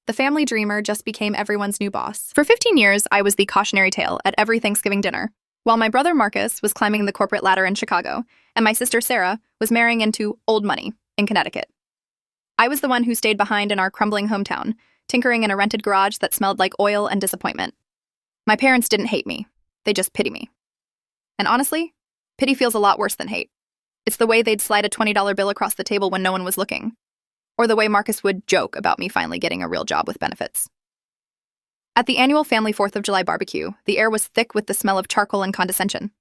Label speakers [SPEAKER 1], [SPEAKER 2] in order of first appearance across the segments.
[SPEAKER 1] The family dreamer just became everyone's new boss. For 15 years, I was the cautionary tale at every Thanksgiving dinner, while my brother Marcus was climbing the corporate ladder in Chicago, and my sister Sarah was marrying into old money in Connecticut. I was the one who stayed behind in our crumbling hometown, tinkering in a rented garage that smelled like oil and disappointment. My parents didn't hate me. They just pity me. And honestly, pity feels a lot worse than hate. It's the way they'd slide a $20 bill across the table when no one was looking. Or the way Marcus would joke about me finally getting a real job with benefits. At the annual family 4th of July barbecue, the air was thick with the smell of charcoal and condescension.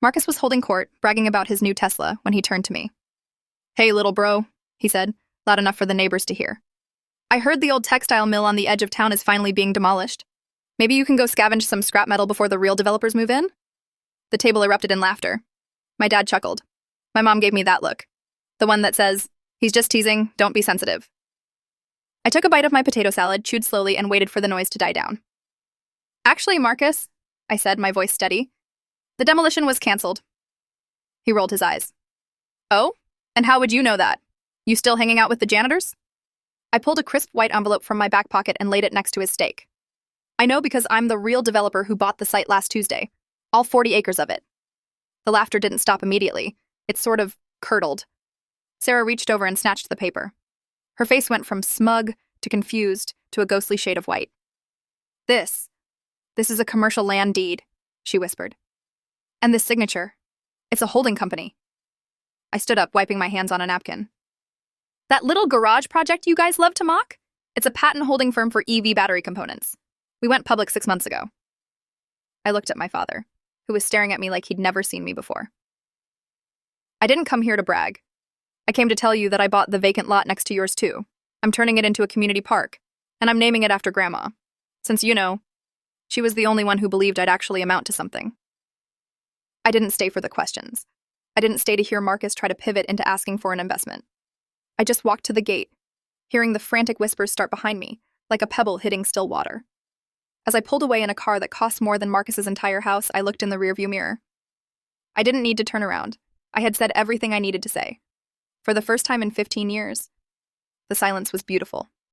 [SPEAKER 1] Marcus was holding court, bragging about his new Tesla, when he turned to me. "Hey, little bro," he said, loud enough for the neighbors to hear. "I heard the old textile mill on the edge of town is finally being demolished. Maybe you can go scavenge some scrap metal before the real developers move in?" The table erupted in laughter. My dad chuckled. My mom gave me that look. The one that says, "He's just teasing, don't be sensitive." I took a bite of my potato salad, chewed slowly, and waited for the noise to die down. "Actually, Marcus," I said, my voice steady, "the demolition was canceled." He rolled his eyes. "Oh? And how would you know that? You still hanging out with the janitors?" I pulled a crisp white envelope from my back pocket and laid it next to his steak. "I know because I'm the real developer who bought the site last Tuesday. All 40 acres of it." The laughter didn't stop immediately. It sort of curdled. Sarah reached over and snatched the paper. Her face went from smug to confused to a ghostly shade of white. This is a commercial land deed," she whispered. "And this signature, it's a holding company." I stood up, wiping my hands on a napkin. "That little garage project you guys love to mock? It's a patent holding firm for EV battery components. We went public 6 months ago." I looked at my father, who was staring at me like he'd never seen me before. "I didn't come here to brag. I came to tell you that I bought the vacant lot next to yours too. I'm turning it into a community park, and I'm naming it after Grandma. Since, she was the only one who believed I'd actually amount to something." I didn't stay for the questions. I didn't stay to hear Marcus try to pivot into asking for an investment. I just walked to the gate, hearing the frantic whispers start behind me, like a pebble hitting still water. As I pulled away in a car that cost more than Marcus's entire house, I looked in the rearview mirror. I didn't need to turn around. I had said everything I needed to say. For the first time in 15 years, the silence was beautiful.